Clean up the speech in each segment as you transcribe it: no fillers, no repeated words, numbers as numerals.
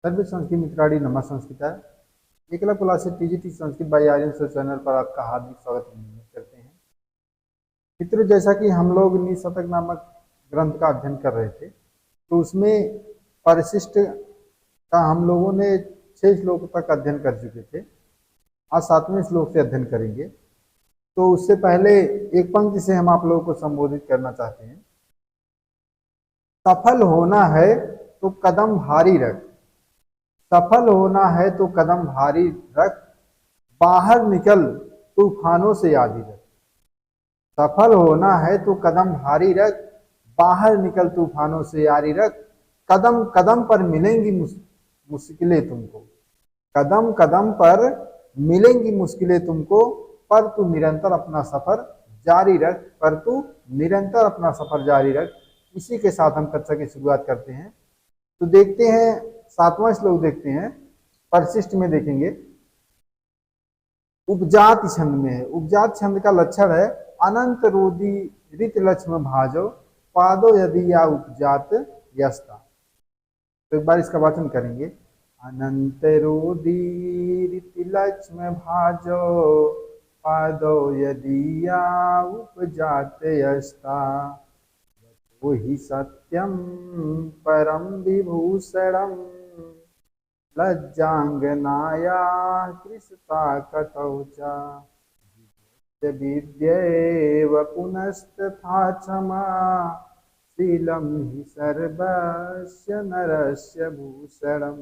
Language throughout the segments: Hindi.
सर्वे संस्कृत मित्राड़ी नमः संस्कृत एकला classes TGT Sanskrit by Aryan sir channel पर आपका हार्दिक स्वागत करते हैं। मित्रों, जैसा कि हम लोग निशतक नामक ग्रंथ का अध्ययन कर रहे थे, तो उसमें परिशिष्ट का हम लोगों ने 6 श्लोक तक अध्ययन कर चुके थे। आज 7वें श्लोक से अध्ययन करेंगे। तो उससे पहले एक पंक्ति से हम आप लोगों को संबोधित करना चाहते हैं। सफल होना है तो कदम भारी रख, सफल होना है तो कदम भारी रख, बाहर निकल तूफानों से यारी रख। सफल होना है तो कदम भारी रख, बाहर निकल तूफानों से यारी रख। कदम कदम पर मिलेंगी मुश्किलें तुमको, कदम कदम पर मिलेंगी मुश्किलें तुमको, पर तू निरंतर अपना सफर जारी रख, पर तू निरंतर अपना सफर जारी रख। इसी के साथ हम कक्षा की शुरुआत करते हैं। तो देखते हैं 7वां श्लोक देखते हैं। परिशिष्ट में देखेंगे उपजात छंद में है। उपजात छंद का लक्षण है अनंत रोदी रित लक्ष्म भाजो, पादो यदि या उपजात यस्ता। तो एक बार इसका वाचन करेंगे। अनंत रोदी रित लक्ष्म भाजो, पादो यदि या उपजात यस्ता। वही सत्यम परम विभूषणम, लज्जांगनाया कृष्ता कटौचा। विद्यैव पुनस्तथा क्षमा, शीलम हि सर्वस्य नरस्य भूषणम,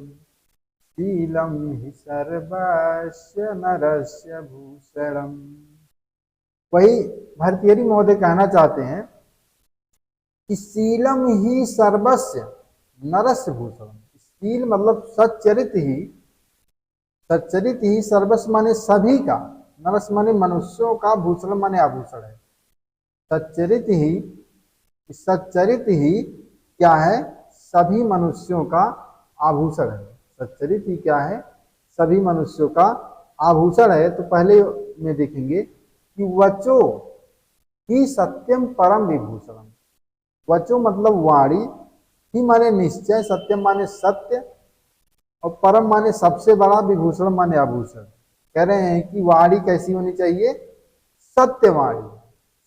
शीलम हि सर्वस्य नरस्य भूषणम। वही भर्तृहरि महोदय कहना चाहते हैं कि शीलम ही सर्वस्य नरस्य भूषणम। शील मतलब सच्चरित ही, सच्चरित ही सर्वस्व माने सभी का, नरस माने मनुष्यों का, भूषण माने आभूषण है। सच्चरित ही, सच्चरित ही क्या है? सभी मनुष्यों का आभूषण है। सच्चरित ही क्या है? सभी मनुष्यों का आभूषण है। तो पहले में देखेंगे कि वचो ही सत्यम परम विभूषणम। वचो मतलब वाणी, ही माने निश्चय, सत्यम माने सत्य, और परम माने सबसे बड़ा, विभूषण माने आभूषण। कह रहे हैं कि वाणी कैसी होनी चाहिए? सत्यवाणी।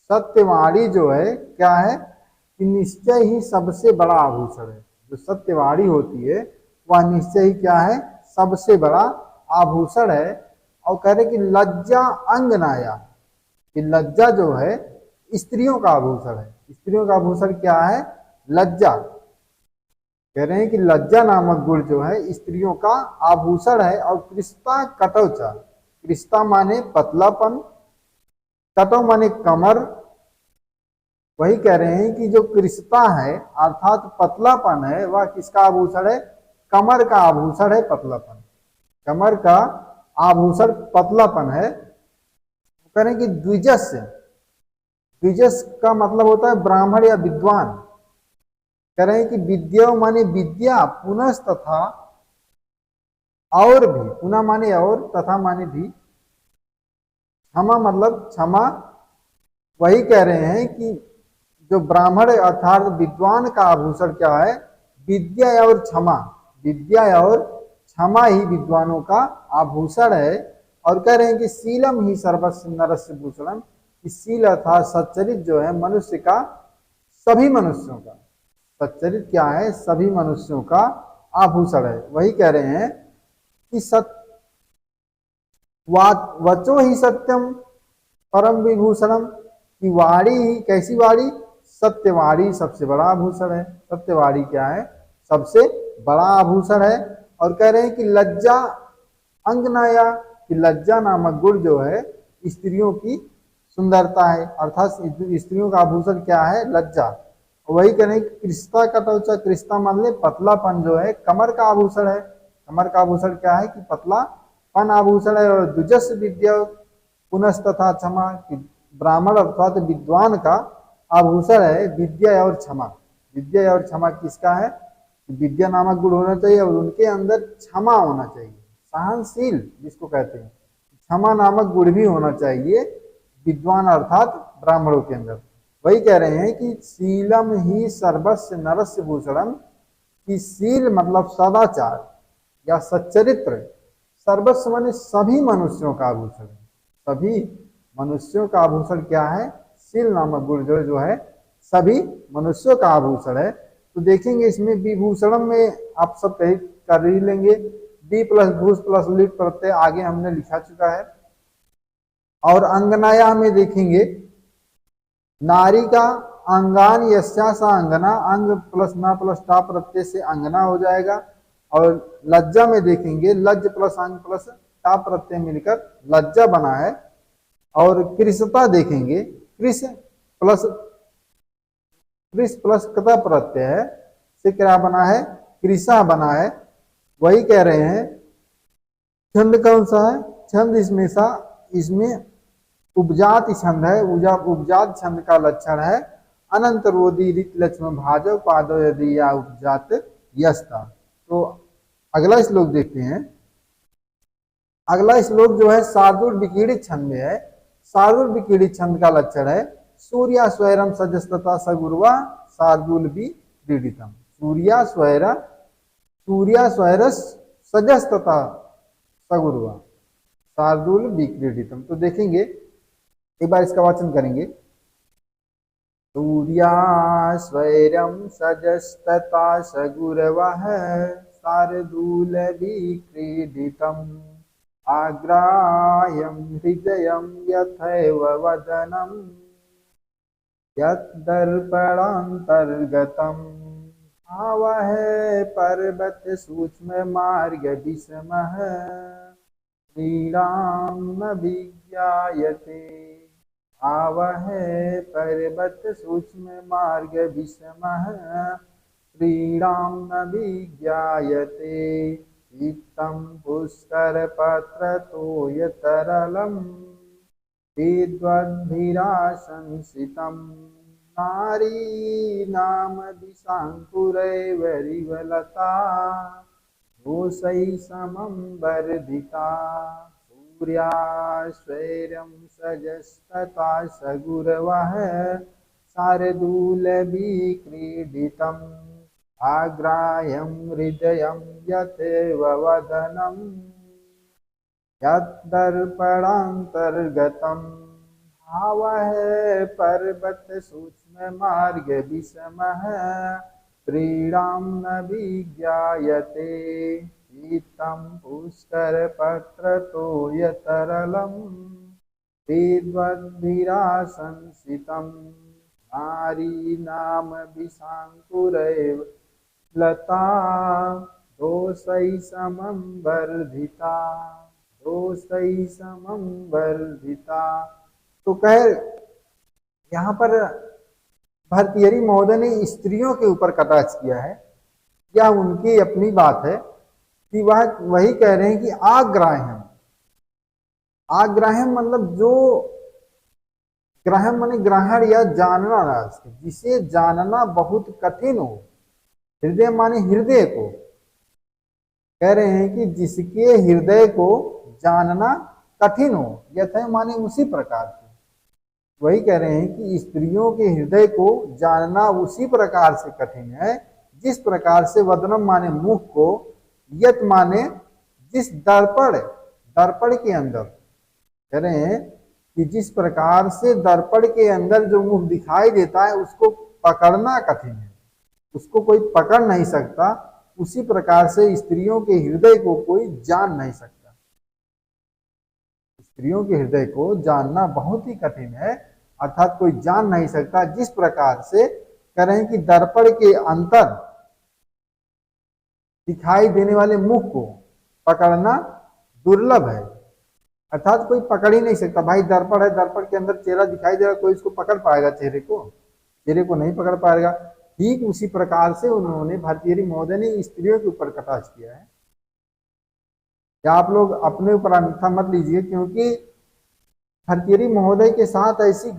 सत्यवाणी जो है क्या है कि निश्चय ही सबसे बड़ा आभूषण है। जो सत्यवाणी होती है वह निश्चय ही क्या है? सबसे बड़ा आभूषण है। और कह रहे कि लज्जा अंगनाया, कि लज्जा जो है स्त्रियों का आभूषण है। स्त्रियों का आभूषण क्या है? लज्जा। कह रहे हैं कि लज्जा नामक गुण जो है स्त्रियों का आभूषण है। और कृष्ता कटौचा, कृष्ता माने पतलापन, कटौ माने कमर। वही कह रहे हैं कि जो कृष्ता है अर्थात पतलापन है, वह किसका आभूषण है? कमर का आभूषण है पतलापन। कमर का आभूषण पतलापन है। कह रहे हैं कि द्विजस्य, द्विजस का मतलब होता है ब्राह्मण या विद्वान। कह रहे हैं कि विद्या माने विद्या, पुनः तथा और भी, पुनः माने और, तथा माने भी, क्षमा मतलब क्षमा। वही कह रहे हैं कि जो ब्राह्मण अर्थात विद्वान का आभूषण क्या है? विद्या और क्षमा। विद्या और क्षमा ही विद्वानों का आभूषण है। और कह रहे हैं कि शीलम ही सर्वस्व नरस्य भूषणम, शील अर्थात सच्चरित जो है मनुष्य का, सभी मनुष्यों का, सच्चरित क्या है? सभी मनुष्यों का आभूषण है। वही कह रहे हैं कि वचो ही सत्यम परम विभूषणम, की वाणी ही कैसी वाणी? सत्यवाणी सबसे बड़ा आभूषण है। सत्यवाणी क्या है? सबसे बड़ा आभूषण है। और कह रहे हैं कि लज्जा अंगनाया, कि लज्जा नामक गुण जो है स्त्रियों की सुंदरता है। अर्थात स्त्रियों का आभूषण क्या है? लज्जा। वही कह रहे हैं कि कृष्ता कटौचा, कृष्ता मान ले पतलापन जो है कमर का आभूषण है। कमर का आभूषण क्या है? कि पतलापन आभूषण है। और द्विजस विद्या पुनः तथा क्षमा, ब्राह्मण अर्थात विद्वान का आभूषण है विद्या और क्षमा। विद्या और क्षमा किसका है? विद्या नामक गुण होना चाहिए और उनके अंदर क्षमा होना चाहिए, सहनशील जिसको कहते हैं, क्षमा नामक गुण भी होना चाहिए विद्वान अर्थात ब्राह्मणों के अंदर। वही कह रहे हैं कि शीलम ही सर्वस्व नरस्य भूषणम, कि शील मतलब सदाचार, या सच्चरित्र, सर्वस्व माने सभी मनुष्यों का आभूषण है। सभी मनुष्यों का आभूषण क्या है? शील नामक गुण जो है सभी मनुष्यों का आभूषण है। तो देखेंगे इसमें विभूषणम में आप सब कही कर ही लेंगे, बी प्लस भूष प्लस लिट प्रत्यय आगे हमने लिखा चुका है। और अंगनाया में देखेंगे नारी का अंगान यस्या सा अंगना, अंग प्लस ना प्लस टा प्रत्यय से अंगना हो जाएगा। और लज्जा में देखेंगे लज्ज प्लस अंग प्लस टा प्रत्यय मिलकर लज्जा बना है। और कृषता देखेंगे कृष प्लस कता प्रत्यय है से क्या बना है? कृषा बना है। वही कह रहे हैं छंद कौन सा है? छंद इसमें उपजात छंद है। उपजात छंद का लक्षण है अनंत रोधी रित लक्ष्मण भाजव पादव यदि या उपजात यस्ता। तो अगला श्लोक देखते हैं। अगला श्लोक जो है शार्दूल विकीर्णित छंद में है। शार्दूल विकीर्णित छंद का लक्षण है सूर्या स्वैरम सजस्तता सगुर्वा शार्दूल विक्रीडितम। सूर्या स्वैरस सजस्तता सगुर्वा शार्दूल विक्रीडितम। तो देखेंगे एक बार इसका वाचन करेंगे। सूर्या स्वैरम सजस्तता सगुरवः शार्दूल विक्रीडितम् आग्राह्यं हृदयं यथैव वदनम् यद्दर्पणान्तर्गतम् आवहै पर्वत सूक्ष्म मार्ग विषमः क्रीडां न विज्ञायते। आवहै पर्वत सूक्ष्म मार्ग विषमः क्रीडां न विज्ञायते। इत्थं पुष्करपत्रतोयतरलं विद्वद्भिराशंसितं नारीणां दिशाङ्कुरैर्विवलता दोषैः समं वर्धिता। सूर्या स्वैरं सजस्तता सगुरवः शार्दूल विक्रीडितम् आग्राह्यं हृदयं यथैव वदनं यद्दर्पणान्तर्गतम् आवहै पर्वत सूक्ष्म मार्ग विषमः क्रीडां न विज्ञायते। इत्थं पुष्करपत्रतोयतरलं विद्वद्भिराशंसितं नारीणां विशाङ्कुरैव लता दोषैः समं वर्धिता। तो कह यहाँ पर भर्तृहरि महोदय ने स्त्रियों के ऊपर कटाक्ष किया है। यह उनकी अपनी बात है कि वह वही कह रहे हैं कि आग्राह्यम मतलब जो ग्रहण माने ग्रहण या जानना राज, जिसे जानना बहुत कठिन हो। हृदय माने हृदय को कह रहे हैं कि जिसके हृदय को जानना कठिन हो। यथा माने उसी प्रकार से वही कह रहे हैं कि स्त्रियों के हृदय को जानना उसी प्रकार से कठिन है जिस प्रकार से वदनम माने मुख को, यत माने जिस दर्पण के अंदर कह रहे हैं कि जिस प्रकार से दर्पण के अंदर जो मुख दिखाई देता है उसको पकड़ना कठिन है, उसको कोई पकड़ नहीं सकता। उसी प्रकार से स्त्रियों के हृदय को कोई जान नहीं सकता। स्त्रियों के हृदय को जानना बहुत ही कठिन है, अर्थात कोई जान नहीं सकता। जिस प्रकार से कह रहे हैं कि दर्पण के अंतर दिखाई देने वाले मुख को पकड़ना दुर्लभ है, अर्थात कोई पकड़ ही नहीं सकता। भाई दर्पण है, दर्पण के अंदर चेहरा दिखाई दे रहा, कोई इसको पकड़ पाएगा? चेहरे को नहीं पकड़ पाएगा। ठीक उसी प्रकार से उन्होंने भर्तृहरि महोदय ने स्त्रियों के ऊपर कटाक्ष किया है। या आप लोग अपने ऊपर अन्यथा मत लीजिए, क्योंकि भर्तृहरि महोदय के साथ ऐसी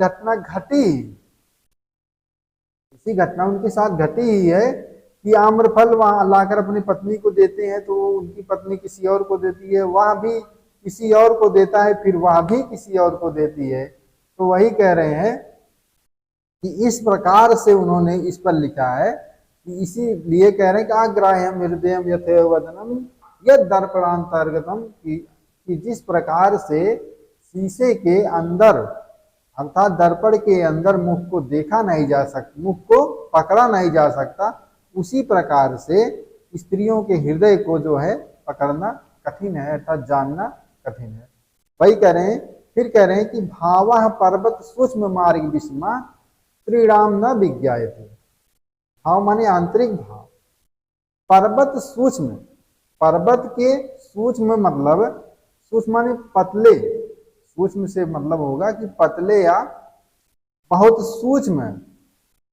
घटना उनके साथ घटी ही है कि आम्रफल वहां लाकर अपनी पत्नी को देते हैं तो उनकी पत्नी किसी और को देती है, वह भी किसी और को देता है, फिर वह भी किसी और को देती है। तो वही कह रहे हैं कि इस प्रकार से उन्होंने इस पर लिखा है कि इसीलिए कह रहे हैं कि आग्राह्यम हृदयम यथैव वदनम यद दर्पणांतर्गतम कि जिस प्रकार से शीशे के अंदर अर्थात दर्पण के अंदर मुख को देखा नहीं जा सकता, मुख को पकड़ा नहीं जा सकता, उसी प्रकार से स्त्रियों के हृदय को जो है पकड़ना कठिन है अर्थात जानना कठिन है। वही कह रहे हैं, फिर कह रहे हैं कि भावः पर्वत सूक्ष्म मार्ग विस्मा त्रिणाम न विज्ञायते। भाव माने आंतरिक भाव, पर्वत सूक्ष्म, पर्वत के सूक्ष्म मतलब सूक्ष्म माने पतले, सूक्ष्म से मतलब होगा कि पतले या बहुत सूक्ष्म,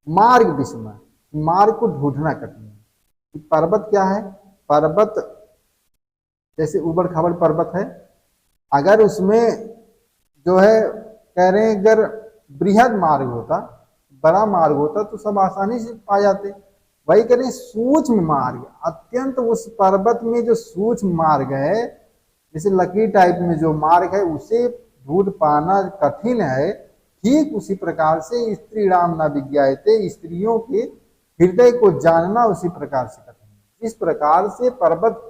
मार्ग विस्मय, मार्ग को ढूंढना कठिन है। पर्वत क्या है? पर्वत जैसे उबड़ खाबड़ पर्वत है, अगर उसमें जो है कह रहे हैं अगर बृहद मार्ग होता, बड़ा मार्ग होता तो सब आसानी से पा जाते। वही कह रहे हैं सूक्ष्म मार्ग, अत्यंत उस पर्वत में जो सूक्ष्म मार्ग है, जैसे लकीर टाइप में जो मार्ग है उसे ढूंढ पाना कठिन है। ठीक उसी प्रकार से स्त्री राम न विज्ञायते, स्त्रियों के हृदय को जानना उसी प्रकार से कठिन है। इस प्रकार से पर्वत,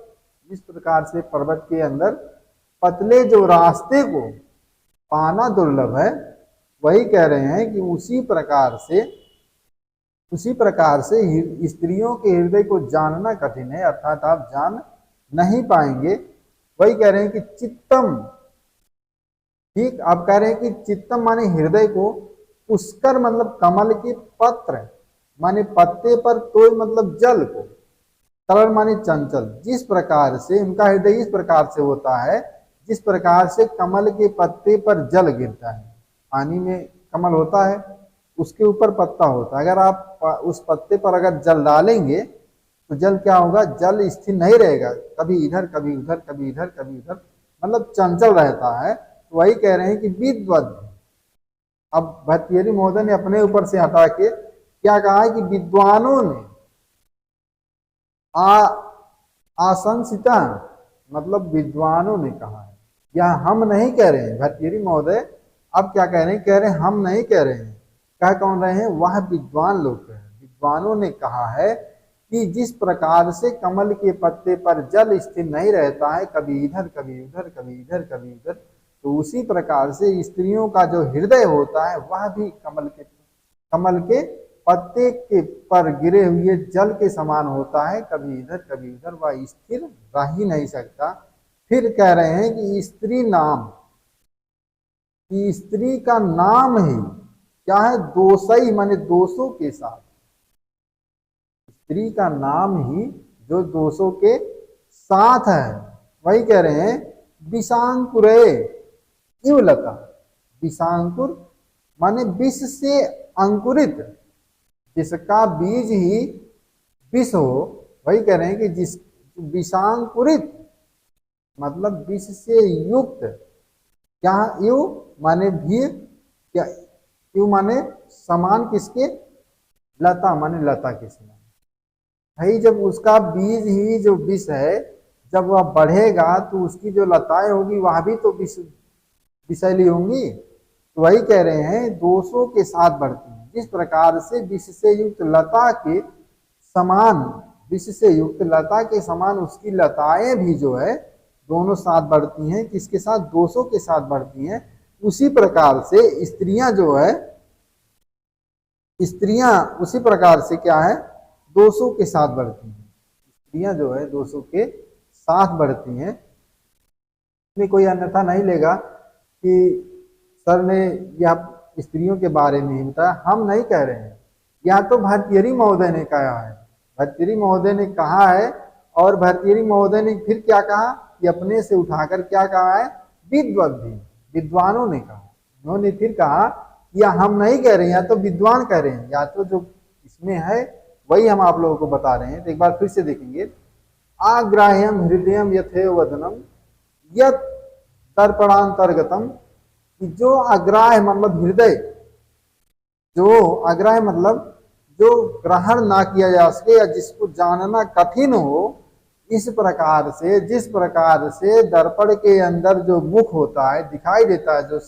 इस प्रकार से पर्वत के अंदर पतले जो रास्ते को पाना दुर्लभ है, वही कह रहे हैं कि उसी प्रकार से स्त्रियों के हृदय को जानना कठिन है, अर्थात आप जान नहीं पाएंगे। वही कह रहे हैं कि चित्तम, ठीक आप कह रहे हैं कि चित्तम माने हृदय को, पुष्कर मतलब कमल के पत्र माने पत्ते पर, तो मतलब जल को, तरल माने चंचल। जिस प्रकार से उनका हृदय इस प्रकार से होता है जिस प्रकार से कमल के पत्ते पर जल गिरता है, पानी में कमल होता है उसके ऊपर पत्ता होता है, अगर आप उस पत्ते पर अगर जल डालेंगे तो जल क्या होगा? जल स्थिर नहीं रहेगा, कभी इधर कभी उधर, कभी इधर कभी उधर, मतलब चंचल रहता है। तो वही कह रहे हैं कि विद्वद, अब भर्तृहरि महोदय ने अपने ऊपर से हटा के क्या कहा है कि विद्वानों ने आशंसिता, मतलब विद्वानों ने कहा है, यह हम नहीं कह रहे हैं। भर्तृहरि महोदय अब क्या कह रहे हैं? कह रहे हैं हम नहीं कह रहे हैं, कह कौन रहे हैं? वह विद्वान लोग कह रहे हैं। विद्वानों ने कहा है कि जिस प्रकार से कमल के पत्ते पर जल स्थिर नहीं रहता है, कभी इधर कभी उधर, कभी इधर कभी उधर, तो उसी प्रकार से स्त्रियों का जो हृदय होता है वह भी कमल के पत्ते के पर गिरे हुए जल के समान होता है, कभी इधर कभी उधर, वह स्थिर रह ही नहीं सकता। फिर कह रहे हैं कि स्त्री नाम, कि स्त्री का नाम ही क्या है? दोषई माने दोषों के साथ, स्त्री का नाम ही जो दोषों के साथ है। वही कह रहे हैं विषांकुरे इव लता, विषांकुर माने विष से अंकुरित, जिसका बीज ही विष हो। वही कह रहे हैं कि जिस विषांकुरित मतलब विष से युक्त, क्या यु माने भी, क्या यु माने समान, किसके? लता माने लता के समान। भाई जब उसका बीज ही जो विष है, जब वह बढ़ेगा तो उसकी जो लताएं होगी वह भी तो विषैली होंगी। तो वही कह रहे हैं दोषों के साथ बढ़ती है। जिस प्रकार से विष से युक्त लता के समान, विष से युक्त लता के समान उसकी लताएं भी जो है दोनों साथ बढ़ती हैं, किसके साथ? दोषों के साथ बढ़ती हैं। उसी प्रकार से स्त्रियां जो है, स्त्रियां उसी प्रकार से क्या है? दोषों के साथ बढ़ती हैं। स्त्रियां जो है दोषों के साथ बढ़ती हैं। इसमें कोई अन्यथा नहीं लेगा कि सर ने यह स्त्रियों के बारे में ही बताया, हम नहीं कह रहे हैं। यह तो भर्तृहरि महोदय ने कहा है, भर्तृहरि महोदय ने कहा है। और भर्तृहरि महोदय ने फिर क्या कहा कि अपने से उठाकर क्या कहा है? विद्वद भी, विद्वानों ने कहा। उन्होंने फिर कहा या हम नहीं कह रहे हैं, या तो विद्वान कह रहे हैं, या तो जो इसमें है वही हम आप लोगों को बता रहे हैं। तो एक बार फिर से देखेंगे, आग्राह्यम हृदयम यथेव वदनम यत तर्पणांतर्गतम, कि जो अग्राह्य मतलब हृदय, जो अग्राह्य मतलब जो ग्रहण ना किया जा सके या जिसको जानना कठिन हो, इस प्रकार से, जिस प्रकार से दर्पण के अंदर जो मुख होता है, दिखाई देता है, जो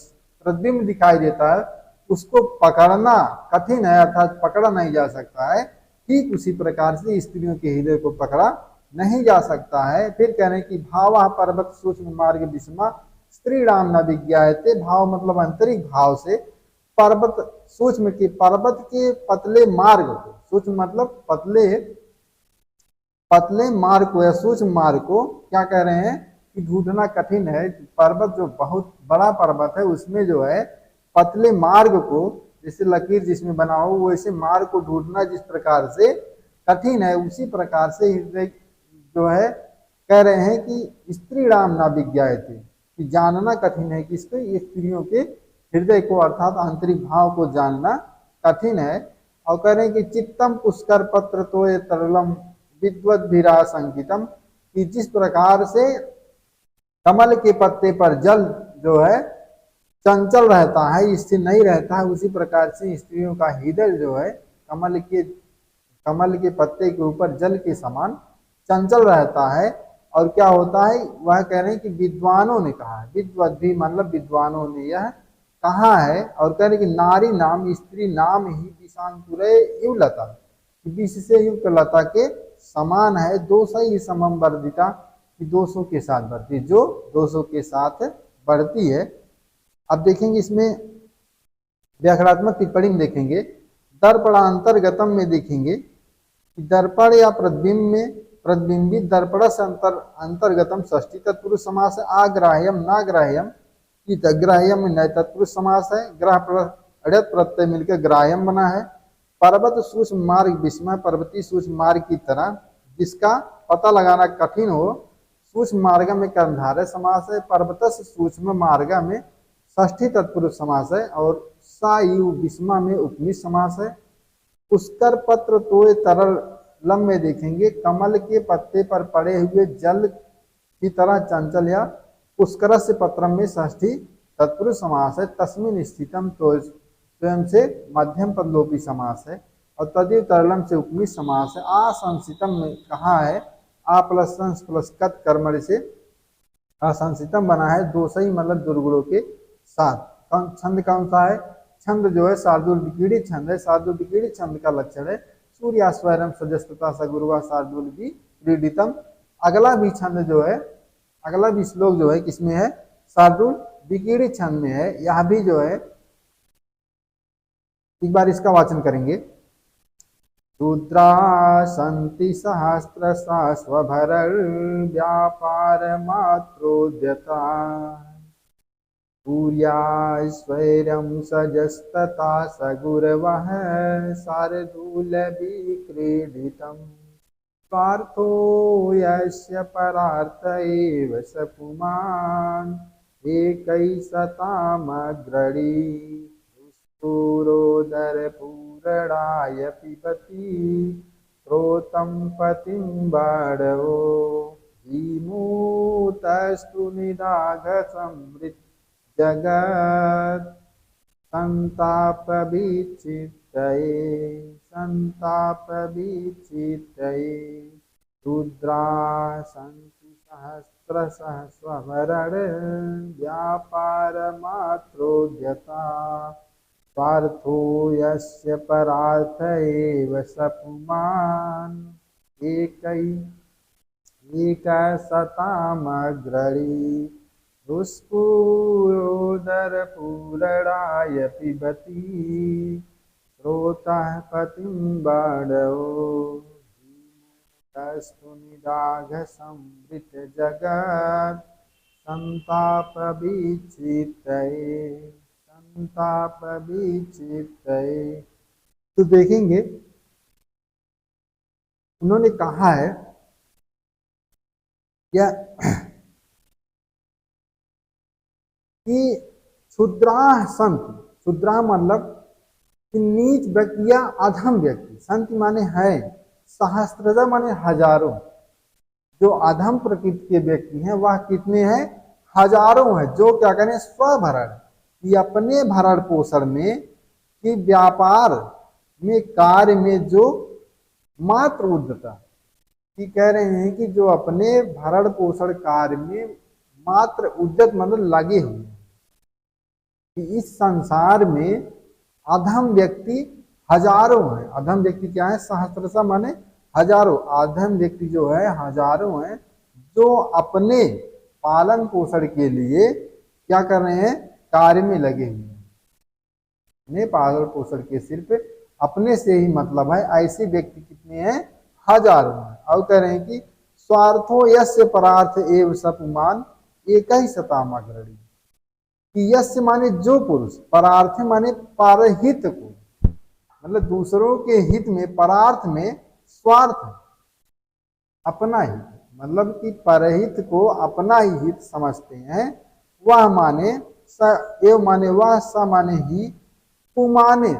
प्रतिबिंब दिखाई देता है, उसको पकड़ना कठिन है, अर्थात पकड़ा नहीं जा सकता है। ठीक उसी प्रकार से स्त्रियों के हृदय को पकड़ा नहीं जा सकता है। फिर कह रहे हैं कि भाव पर्वत सूक्ष्म मार्ग विषमा स्त्रीणाम न विज्ञायते। भाव मतलब आंतरिक भाव से पर्वत सूक्ष्म के पर्वत के पतले मार्ग को, सूक्ष्म मतलब पतले पतले मार्ग को या सूक्ष्म मार्ग को क्या कह रहे हैं कि ढूंढना कठिन है। पर्वत जो बहुत बड़ा पर्वत है उसमें जो है पतले मार्ग को, जैसे लकीर जिसमें बना हो वैसे मार्ग को ढूंढना जिस प्रकार से कठिन है, उसी प्रकार से हृदय जो है कह रहे हैं कि स्त्री राम ना विज्ञाए थे, कि जानना कठिन है किसको, ये स्त्रियों के हृदय को अर्थात आंतरिक भाव को जानना कठिन है। और कह रहे हैं कि चित्तम पुष्कर पत्र तो ये तरलम विद्वत भीरा संकितम, कि जिस प्रकार से कमल के पत्ते पर जल जो है चंचल रहता है, स्थिर नहीं रहता है, उसी प्रकार से स्त्रियों का हृदय जो है कमल के पत्ते के ऊपर जल के समान चंचल रहता है। और क्या होता है, वह कह रहे हैं कि विद्वानों ने कहा है, विद्वत भी मतलब विद्वानों ने यह कहा है। और कह रहे कि नारी नाम स्त्री नाम ही विषांकुरे युव लता, विष से युक्त लता के समान है। दोष ही समम वर्धिता, कि दोषों के साथ बढ़ती, जो दोषों के साथ बढ़ती है। अब देखेंगे इसमें व्याकरणात्मक टिप्पणी में देखेंगे, दर्पणांतर्गतम में देखेंगे कि दर्पण या प्रतिबिंब में प्रतिबिंबित दर्पण से अंतर्गतम षष्ठी तत्पुरुष समास है। आग्राह्यम नाग्राह्यम की ग्राह्यम नए तत्पुरुष समास है। ग्रह अड़त प्रत्यय मिलकर ग्राह्यम बना है। पर्वत सूक्ष्म मार्ग विस्मय, पर्वतीय सूक्ष्म मार्ग की तरह जिसका पता लगाना कठिन हो, सूक्ष्म मार्ग में कर्मधारय समास है। पर्वत सूक्ष्म मार्ग में षष्ठी तत्पुरुष समास है। और सायु विस्मा में उपनिष समास है। पुष्कर पत्र तोय तरल लम में देखेंगे, कमल के पत्ते पर पड़े हुए जल की तरह चंचल या पुष्कर से पत्रम में षष्ठी तत्पुरुष समास है। तस्मिन स्थितम तो स्वयं से मध्यम पदलोपी समास है। और तदीय तरलम से उपनिष समास है। आसंसितम में कहा है, आ प्लस संस प्लस कत कर्मण से असंसितम बना है, दोषई मतलब दुर्गुणों के साथ। छंद कौन सा है, छंद जो है शार्दुल विकीड़ी छंद है। शार्दुल विकीड़ी छंद का लक्षण है सूर्यास्वरम सजस्तता सगुरुवा शार्दुल भी क्रीडितम। अगला भी छंद जो है, अगला भी श्लोक जो है किसमें है, शार्दुल विकीड़ी छंद में है। यह भी जो है एक बार इसका वाचन करेंगे, रुद्रा संति सहस्त्र स्वभरल व्यापार मात्रोद्यता सूर्याश्वैरं सजस्तता सगुरवः शार्दूलविक्रीडितम्। पार्थो यस्य परार्थ एव स पुमान् एकैशतामग्रणी दुष्पुरोदरपूरणाय पिबति श्रोतं पतिं बाढवो विमूतस्तु निदाघसंवृत् जगत् संताप विचित्तये संताप विचित्तये। रुद्रा संति सहस्र स्वभरण व्यापार मात्रोद्यता पार्थो यस्य परार्थ एव स पुमान् एकशतामग्रणी दुष्पुरोदरपूरणाय पिबति श्रोतः पतिं बाढवो तस्तु निदाघसंवृत जगत् संताप विचित्तये संताप विचित्तये। तो देखेंगे उन्होंने कहा है क्या कि क्षुद्रा संत, क्षुद्रा मतलब कि नीच व्यक्ति या अधम व्यक्ति, संत माने है, सहस्त्रजा माने हजारों, जो अधम प्रकृति के व्यक्ति हैं वह कितने हैं, हजारों हैं। जो क्या करें, स्वभरण, कि अपने भरण पोषण में, कि व्यापार में, कार्य में जो मात्र उद्यता, कि कह रहे हैं कि जो अपने भरण पोषण कार्य में मात्र उद्यत मतलब लगे हुए, कि इस संसार में अधम व्यक्ति हजारों हैं। अधम व्यक्ति क्या है, सहस्त्रशः माने हजारों अधम व्यक्ति जो है हजारों हैं जो अपने पालन पोषण के लिए क्या कर रहे हैं, कार्य में लगे हुए हैं। अपने पालन पोषण के सिर्फ अपने से ही मतलब है, ऐसे व्यक्ति कितने हैं, हजारों हैं। और कह रहे हैं कि स्वार्थो यस्य परार्थ एव सपुमान एक ही सताम अग्रणी, कि यस्य माने जो पुरुष, परार्थ माने परहित को, मतलब दूसरों के हित में, परार्थ में स्वार्थ अपना हित, मतलब कि परहित को अपना ही हित समझते हैं। वह माने स एव माने वह, स माने ही, पुमाने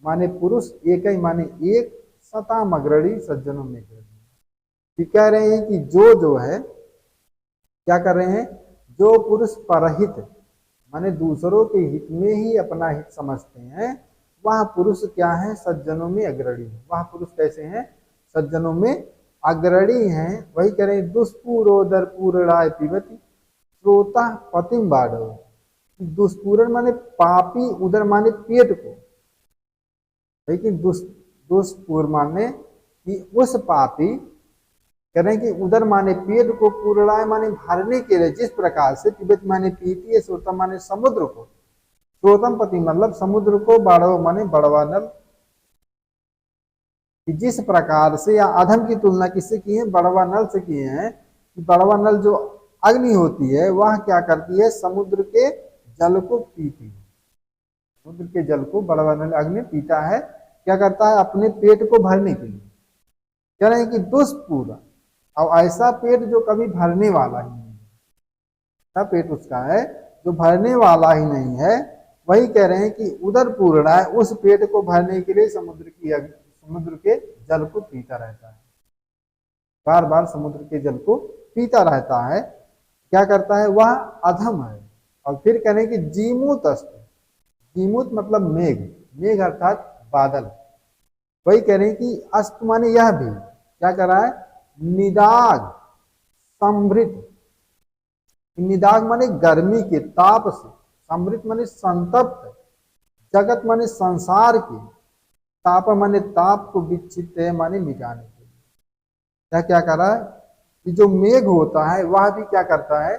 माने पुरुष, एक ही माने एक, सताम अग्रणी सज्जनों में अग्रणी। कह रहे हैं कि जो है क्या कर रहे हैं, जो पुरुष परहित माने दूसरों के हित में ही अपना हित समझते हैं, वह पुरुष क्या है, सज्जनों में अग्रणी है। वह पुरुष कैसे हैं, सज्जनों में अग्रणी हैं। वही कह रहे हैं दुष्पूरोदर पूर्णाय पिबती श्रोता पतिम बाढ़ो। दुष्पूरण माने पापी, उदर माने पेट को, लेकिन दुष्पूर माने कि उस पापी, कह रहे हैं कि उदर माने पेट को, पूर्णाय माने भरने के लिए, जिस प्रकार से, पिबत माने पीती है, श्रोतम माने समुद्र को, श्रोतम पति मतलब समुद्र को, बाढ़ो माने बड़वा नल, कि जिस प्रकार से, या अधम की तुलना किससे की है, बड़वा नल से किए हैं। कि बड़वा नल जो अग्नि होती है वह क्या करती है, समुद्र के जल को पीती है। समुद्र के जल को बड़वा नल अग्नि पीता है, क्या करता है, अपने पेट को भरने के लिए। कह रहे हैं कि दुष्पूर, और ऐसा पेट जो कभी भरने वाला ही नहीं है, ऐसा पेट उसका है जो भरने वाला ही नहीं है। वही कह रहे हैं कि उदर पूर्ण है, उस पेट को भरने के लिए समुद्र के जल को पीता रहता है, बार बार समुद्र के जल को पीता रहता है। क्या करता है, वह अधम है। और फिर कह रहे हैं कि जीमूत अस्त, जीमूत मतलब मेघ, मेघ अर्थात बादल। वही कह रहे हैं कि अस्त माने यह भी, क्या कर रहा है, निदाग समृत, निदाग माने गर्मी के ताप से, समृत माने संतप्त, जगत माने संसार के, ताप माने ताप को, विच्छित माने मिटाने के लिए। क्या क्या कर रहा है, कि जो मेघ होता है वह भी क्या करता है,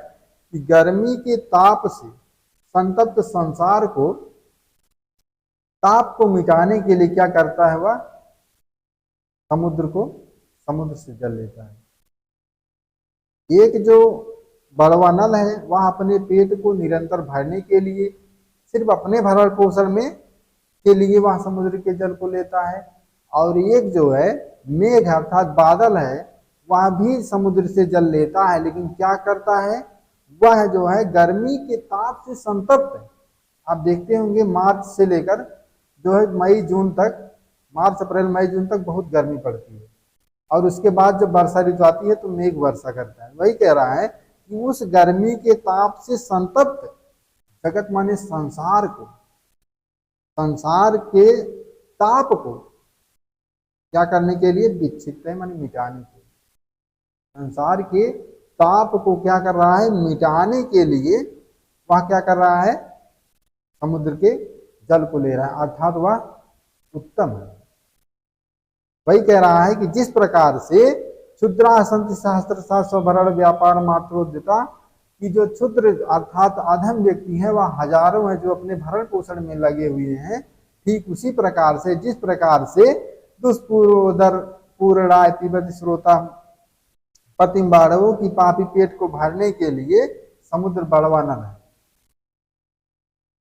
कि गर्मी के ताप से संतप्त संसार को, ताप को मिटाने के लिए क्या करता है, वह समुद्र से जल लेता है। एक जो बड़वा नल है वह अपने पेट को निरंतर भरने के लिए, सिर्फ अपने भरण पोषण में के लिए वह समुद्र के जल को लेता है। और एक जो है मेघ अर्थात बादल है, वह भी समुद्र से जल लेता है, लेकिन क्या करता है, वह जो है गर्मी के ताप से संतप्त है। आप देखते होंगे मार्च से लेकर जो है मई जून तक, मार्च अप्रैल मई जून तक बहुत गर्मी पड़ती है, और उसके बाद जब वर्षा ऋतु आती है तो मेघ वर्षा करता है। वही कह रहा है कि उस गर्मी के ताप से संतप्त जगत माने संसार को, संसार के ताप को क्या करने के लिए, विच्छित माने मिटाने के लिए, संसार के ताप को क्या कर रहा है, मिटाने के लिए वह क्या कर रहा है, समुद्र के जल को ले रहा है, अर्थात वह उत्तम है। वही कह रहा है कि जिस प्रकार से क्षुद्रा संति सहस्त्र स्वभरण व्यापार मात्रोद्यता, कि जो क्षुद्र अर्थात अधम व्यक्ति है वह हजारों है जो अपने भरण पोषण में लगे हुए हैं, ठीक उसी प्रकार से, जिस प्रकार से दुष्पूरोदर पूर्णाय पिबति श्रोता पतिम बाढ़वो, की पापी पेट को भरने के लिए समुद्र बड़वा नल है।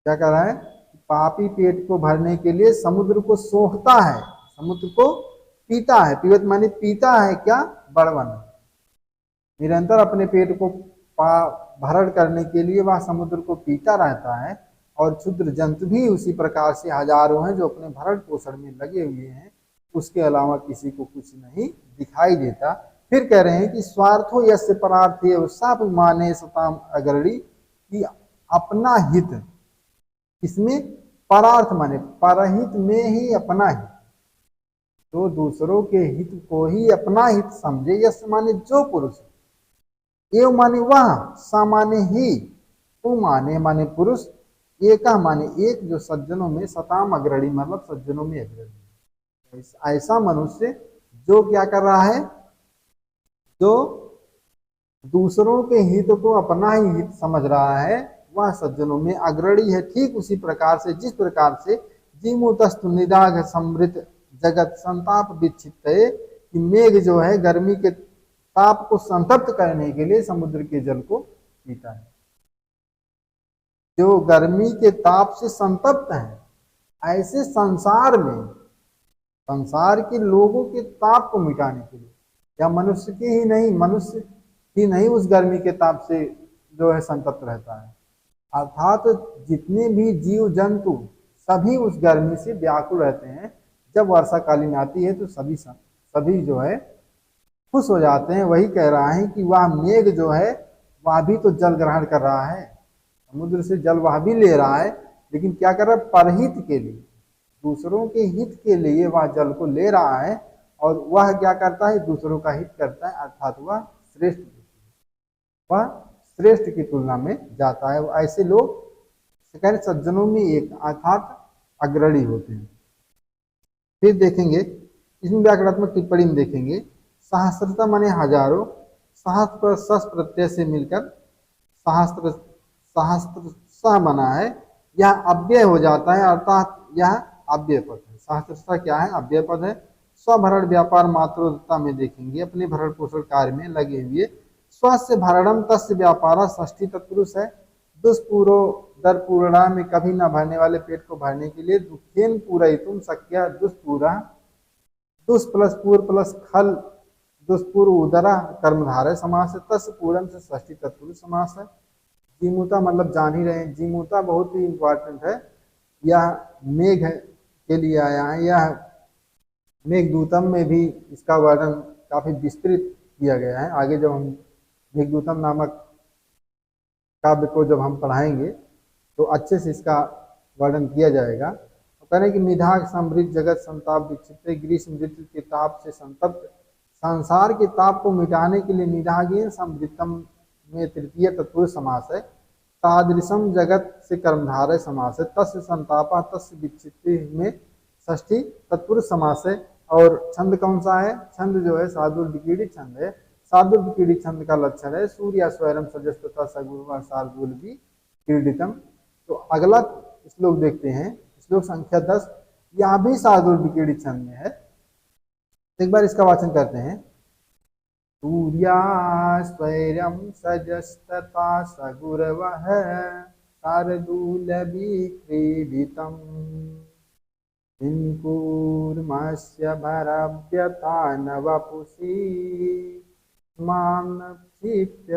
क्या कर रहा है, पापी पेट को भरने के लिए समुद्र को सोखता है, समुद्र को पीता है, पिबत माने पीता है क्या, बड़वा नल, निरंतर अपने पेट को भरण करने के लिए वह समुद्र को पीता रहता है। और क्षुद्र जंतु भी उसी प्रकार से हजारों हैं जो अपने भरण पोषण में लगे हुए हैं, उसके अलावा किसी को कुछ नहीं दिखाई देता। फिर कह रहे हैं कि स्वार्थो यस्य परार्थे सब माने सताम अग्रणी, कि अपना हित, इसमें परार्थ माने परहित में ही अपना हित, तो दूसरों के हित को ही अपना हित समझे। यस्य माने जो पुरुष, एव माने वह, सामान्य ही, तू माने पुरुष, एका माने एक, जो सज्जनों में, सताम अग्रणी मतलब सज्जनों में अग्रणी, ऐसा मनुष्य जो क्या कर रहा है, जो दूसरों के हित को अपना ही हित समझ रहा है, वह सज्जनों में अग्रणी है। ठीक उसी प्रकार से जिस प्रकार से जीमूतस्तु निदाघ समृत जगत संताप विच्छित, कि मेघ जो है गर्मी के ताप को संतप्त करने के लिए समुद्र के जल को पीता है। जो गर्मी के ताप से संतप्त है, ऐसे संसार में, संसार के लोगों के ताप को मिटाने के लिए, या मनुष्य की ही नहीं, मनुष्य ही नहीं उस गर्मी के ताप से जो है संतप्त रहता है, अर्थात जितने भी जीव जंतु सभी उस गर्मी से व्याकुल रहते हैं। जब वर्षाकालीन आती है तो सभी जो है खुश हो जाते हैं। वही कह रहा है कि वह मेघ जो है वह भी तो जल ग्रहण कर रहा है, समुद्र से जल वह भी ले रहा है, लेकिन क्या कर रहा है, परहित के लिए, दूसरों के हित के लिए वह जल को ले रहा है, और वह क्या करता है, दूसरों का हित करता है, अर्थात वह श्रेष्ठ, वह श्रेष्ठ की तुलना में जाता है। ऐसे लोग सज्जनों में एक अर्थात अग्रणी होते हैं। फिर देखेंगे इसमें व्याकरणात्मक टिप्पणी में देखेंगे, सहस्त्रता माने हजारों, सहस्त्र सस प्रत्यय से मिलकर सहस्त्र सहस्त्र बना है, यह अव्यय हो जाता है, अर्थात यह अव्यय पद है। सहस्त्रता क्या है, अव्यय पद है। स्वभरण व्यापार मात्रोदता में देखेंगे, अपने भरण पोषण कार्य में लगे हुए। स्वस्य भरणम तस्य व्यापार षष्ठी तत्पुरुष है। दुष्पूरो दर पूर्णा में कभी न भरने वाले पेट को भरने के लिए दुखेन पूरयितुम शक्य दुष्पूरा, दुष् प्लस पूर्व प्लस खल दुष्पूर्व उदरा कर्मधारय समास है। तस्य पूरम से षष्ठी तत्पुरुष समास है। जीमूता मतलब जान ही रहे हैं, जीमूता बहुत ही इंपॉर्टेंट है। यह मेघ के लिए आया है, यह मेघदूतम में भी इसका वर्णन काफी विस्तृत किया गया है। आगे जब हम मेघदूतम नामक काव्य को जब हम पढ़ाएंगे तो अच्छे से इसका वर्णन किया जाएगा। तो कह रहे कि निधाग समृद्ध जगत संताप विक्षिप्त, ग्रीष्म ऋतु के ताप से संतप्त, संसार के ताप को मिटाने के लिए निधागेन समृद्धम में तृतीय तत्पुरुष समास है। तादृशम जगत से कर्मधारय समास है। तस्य संतापा तस्य विक्षिप्ति में षष्ठी तत्पुरुष समास है। और छंद कौन सा है, छंद जो है शार्दूल विकीर्णित छंद है। शार्दूल विकीर्णित छंद का लक्षण है सूर्य स्वयं सजस्तता सगुण शार्दूल भी क्रीडितम। तो अगला श्लोक देखते हैं, श्लोक संख्या 10, यहाँ भी शार्दूल विकीर्णित छंद में है। एक बार इसका वाचन करते हैं। सूर्यास्वैरं सजस्तता सगुरवः शार्दूलविक्रीडितम् किंकूर्मस्य भरव्यथा न वपुषि क्षमाम न क्षिप्य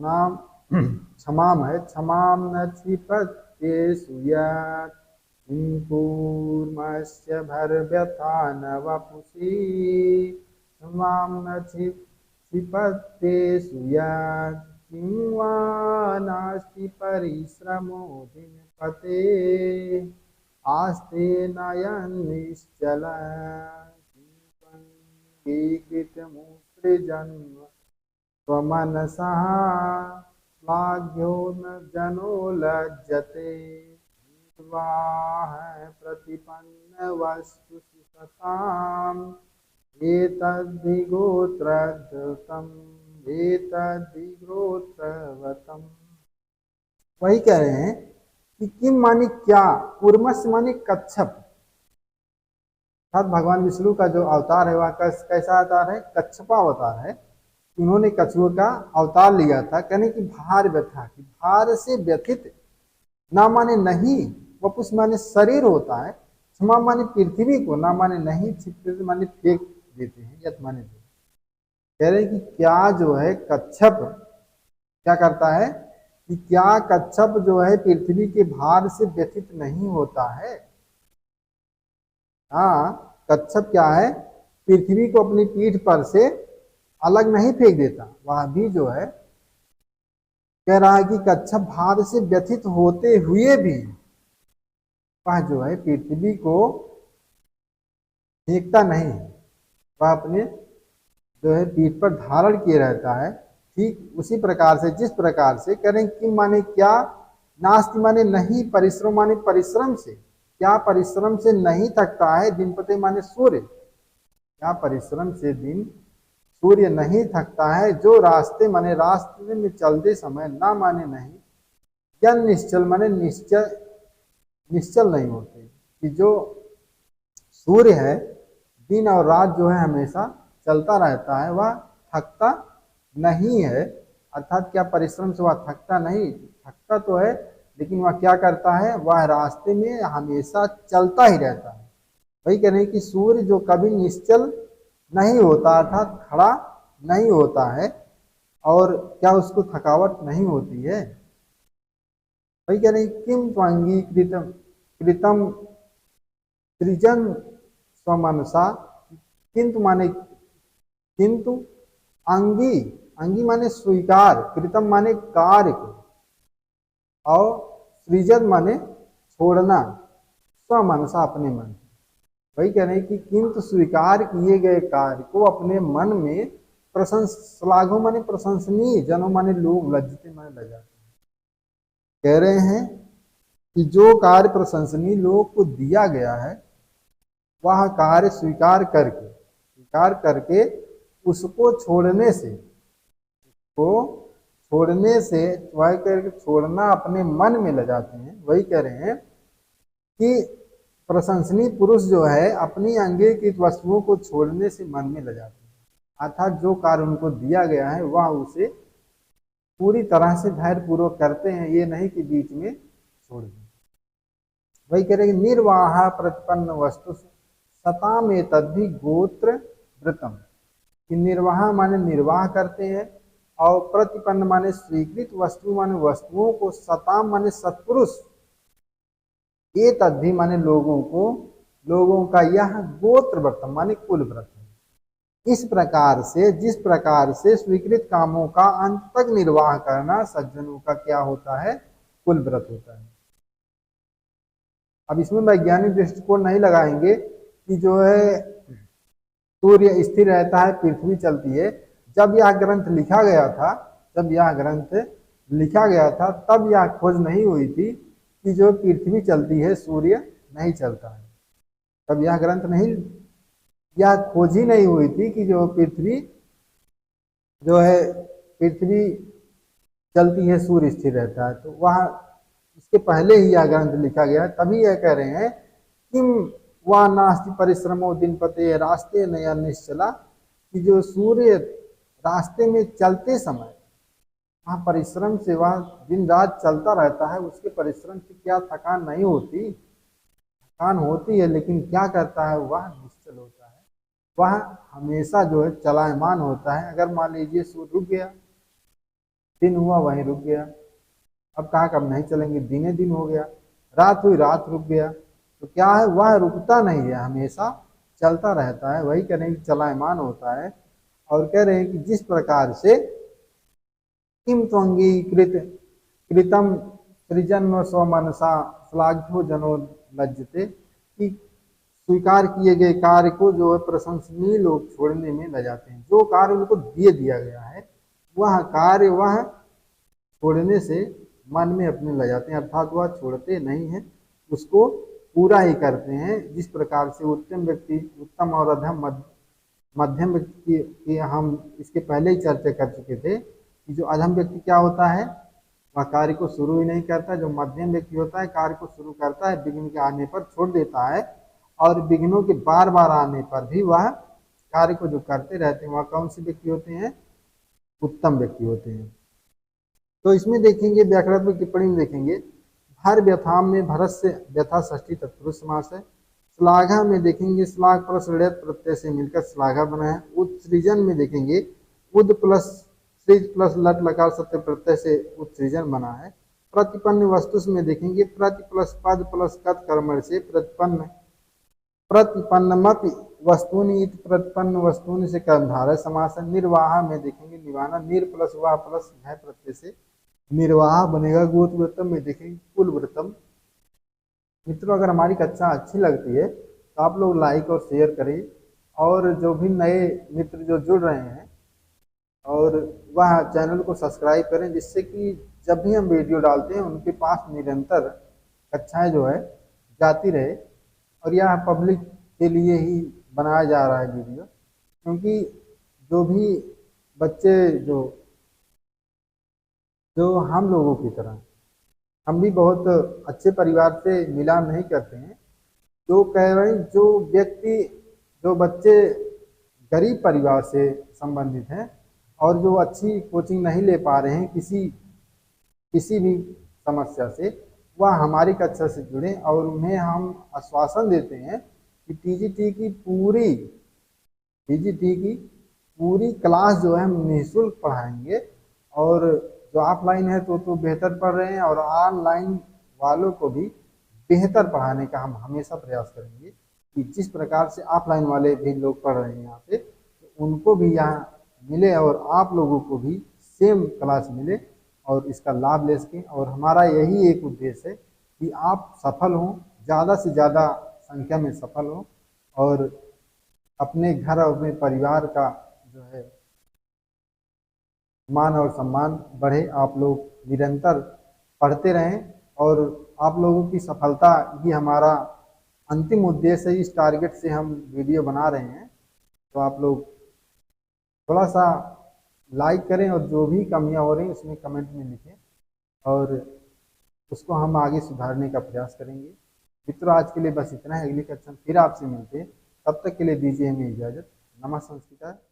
नाम क्षमाम है, क्षमाम न क्षिपत्येषु यत् किंकूर्मस्य भरव्यथा न वपुषि क्षमाम न क्षिपत्येषु यत् किं वा नास्ति परिश्रमो दिनपते आस्ते नयन निश्चल कृतमूसृजन्म स्वमनसा श्लाघ्यो न जनो लज्जते प्रतिपन्न वस्तु सताम एतद्विगोत्रधृतम् एतद्विगोत्रवतम्। वही कह रहे हैं कि किम माने क्या, कूर्मस माने कच्छप, अर्थात भगवान विष्णु का जो अवतार है वह कैसा अवतार है, कच्छपा अवतार है। उन्होंने कछुओं का अवतार लिया था, कहने की भार व्यथा, कि भार से व्यथित, ना माने नहीं, वपुष माने शरीर होता है, क्षमा माने पृथ्वी को, ना माने नहीं, छिप माने फेंक देते हैं, यत माने देते। कह रहे कि क्या जो है कच्छप क्या करता है, कि क्या कच्छप जो है पृथ्वी के भार से व्यथित नहीं होता है। हाँ, कच्छप क्या है, पृथ्वी को अपनी पीठ पर से अलग नहीं फेंक देता। वह भी जो है कह रहा है कि कच्छप भार से व्यथित होते हुए भी वह जो है पृथ्वी को फेंकता नहीं, वह अपने जो है पीठ पर धारण किए रहता है। ठीक उसी प्रकार से, जिस प्रकार से करें कि माने क्या, नास्ति माने नहीं, परिश्रम माने परिश्रम से, क्या परिश्रम से नहीं थकता है, दिनपते माने सूर्य, क्या परिश्रम से दिन सूर्य नहीं थकता है, जो रास्ते माने रास्ते में चलते समय ना माने नहीं, या निश्चल माने निश्चय निश्चल नहीं होते, कि जो सूर्य है दिन और रात जो है हमेशा चलता रहता है, वह थकता नहीं है। अर्थात क्या परिश्रम से वह थकता नहीं, थकता तो है, लेकिन वह क्या करता है, वह रास्ते में हमेशा चलता ही रहता है। वही कह रहे हैं कि सूर्य जो कभी निश्चल नहीं होता, अर्थात खड़ा नहीं होता है, और क्या उसको थकावट नहीं होती है। वही कह रहे हैं किम त्वंगी कृतम कृतम सृजन स्वमनसा, किंतु माने किंतु, अंगी अंगी माने स्वीकार, कृतम माने कार्य को, और सृजन माने छोड़ना, स्वमनसा अपने मन। वही कह रहे हैं कि किंतु स्वीकार किए गए कार्य को अपने मन में श्लाघो माने प्रशंसनीय, जनो माने लोग, लज्जित माने लजाते हैं। कह रहे हैं कि जो कार्य प्रशंसनीय लोगों को दिया गया है, वह कार्य स्वीकार करके उसको छोड़ने से, वह करके छोड़ना अपने मन में ले जाते हैं। वही कह रहे हैं कि प्रशंसनीय पुरुष जो है अपनी अंगीकृत वस्तुओं को छोड़ने से मन में ले जाते हैं, अर्थात जो कार्य उनको दिया गया है वह उसे पूरी तरह से धैर्यपूर्वक करते हैं, ये नहीं कि बीच में छोड़ दें। वही कह रहे निर्वाह प्रतिपन्न वस्तु सता में तद्धि गोत्र व्रतम, कि निर्वाह माने निर्वाह करते हैं, और प्रतिपन्न माने स्वीकृत वस्तु माने वस्तुओं को, सताम माने सत्पुरुष, ये तद्धि माने लोगों का यह गोत्र व्रतम माने कुल व्रत है। इस प्रकार से, जिस प्रकार से स्वीकृत कामों का अंत तक निर्वाह करना सज्जनों का क्या होता है, कुल व्रत होता है। अब इसमें वैज्ञानिक दृष्टिकोण नहीं लगाएंगे कि जो है सूर्य स्थिर रहता है, पृथ्वी चलती है। जब यह ग्रंथ लिखा गया था तब यह खोज नहीं हुई थी कि जो पृथ्वी चलती है सूर्य नहीं चलता है। तब यह खोज ही नहीं हुई थी कि जो पृथ्वी चलती है, सूर्य स्थिर रहता है। तो वह इसके पहले ही यह ग्रंथ लिखा गया, तभी यह कह रहे हैं कि वह नास्ति परिश्रमो दिन पते रास्ते नया निश्चला, कि जो सूर्य रास्ते में चलते समय वहाँ परिश्रम से वह दिन रात चलता रहता है, उसके परिश्रम से क्या थकान नहीं होती, थकान होती है, लेकिन क्या करता है, वह निश्चल होता है, वह हमेशा जो है चलायमान होता है। अगर मान लीजिए सूर्य रुक गया, दिन हुआ वहीं रुक गया, अब कहा कब नहीं चलेंगे, दिने दिन हो गया, रात हुई रात रुक गया, तो क्या है, वह रुकता नहीं है, हमेशा चलता रहता है। वही कह रहे हैं चलायमान होता है। और कह रहे हैं कि जिस प्रकार से किम त्वंगी कृतम सृजन स्वमनसा श्लाघ्यो जनो लज्जते, कि स्वीकार किए गए कार्य को जो है प्रशंसनीय लोग छोड़ने में लग जाते हैं। जो कार्य उनको दिया गया है वह कार्य वह छोड़ने से मन में अपने लग जाते हैं, अर्थात वह छोड़ते नहीं हैं, उसको पूरा ही करते हैं। जिस प्रकार से उत्तम और अधम मध्यम व्यक्ति की हम इसके पहले ही चर्चा कर चुके थे कि जो अधम व्यक्ति क्या होता है, वह कार्य को शुरू ही नहीं करता। जो मध्यम व्यक्ति होता है कार्य को शुरू करता है, विघ्न के आने पर छोड़ देता है, और विघ्नों के बार बार आने पर भी वह कार्य को जो करते रहते हैं, वह कौन से व्यक्ति होते हैं, उत्तम व्यक्ति होते हैं। तो इसमें देखेंगे व्याकरणात्मक टिप्पणी में देखेंगे भर व्यथाम में भरत से व्यथा षष्ठी तत्पुरुष समास है। श्लाघा में देखेंगे श्लाघ प्लस ऋत प्रत्यय से मिलकर श्लाघा बना है। उत्सृजन में देखेंगे उद प्लस सृज प्लस लट लकार सत्य प्रत्यय से उत्सृजन बना है। प्रतिपन्न वस्तु में देखेंगे प्रति प्लस पद प्लस कत कर्मण से प्रतिपन्नमपि वस्तुनि प्रतिपन्न वस्तुनि से कर्मधारय समास है। निर्वाह में देखेंगे निवाना निर प्लस वाह प्लस भय प्रत्यय से निर्वाह बनेगा। गोत्र व्रतम में देखेंगे कुल व्रतम। मित्रों, अगर हमारी कक्षा अच्छी लगती है तो आप लोग लाइक और शेयर करें, और जो भी नए मित्र जो जुड़ रहे हैं और वह चैनल को सब्सक्राइब करें, जिससे कि जब भी हम वीडियो डालते हैं उनके पास निरंतर कक्षाएं जो है जाती रहे। और यह पब्लिक के लिए ही बनाया जा रहा है वीडियो, क्योंकि जो भी बच्चे जो जो हम लोगों की तरह, हम भी बहुत अच्छे परिवार से मिलान नहीं करते हैं, जो कह रहे हैं जो व्यक्ति, जो बच्चे गरीब परिवार से संबंधित हैं और जो अच्छी कोचिंग नहीं ले पा रहे हैं किसी किसी भी समस्या से, वह हमारी कक्षा से जुड़े और उन्हें हम आश्वासन देते हैं कि टीजीटी की पूरी क्लास जो है हम निःशुल्क पढ़ाएंगे। और जो ऑफलाइन है तो बेहतर पढ़ रहे हैं, और ऑनलाइन वालों को भी बेहतर पढ़ाने का हम हमेशा प्रयास करेंगे कि जिस प्रकार से ऑफलाइन वाले भी लोग पढ़ रहे हैं यहाँ पे, तो उनको भी यहाँ मिले और आप लोगों को भी सेम क्लास मिले और इसका लाभ ले सकें। और हमारा यही एक उद्देश्य है कि आप सफल हों, ज़्यादा से ज़्यादा संख्या में सफल हों और अपने घर और अपने परिवार का जो है मान और सम्मान बढ़े। आप लोग निरंतर पढ़ते रहें और आप लोगों की सफलता ही हमारा अंतिम उद्देश्य है। इस टारगेट से हम वीडियो बना रहे हैं, तो आप लोग थोड़ा सा लाइक करें और जो भी कमियां हो रही हैं उसमें कमेंट में लिखें और उसको हम आगे सुधारने का प्रयास करेंगे। मित्रों, आज के लिए बस इतना है। अगली कक्षा में फिर आपसे मिलते हैं, तब तक के लिए दीजिए हमें इजाज़त। नमः संस्कृत।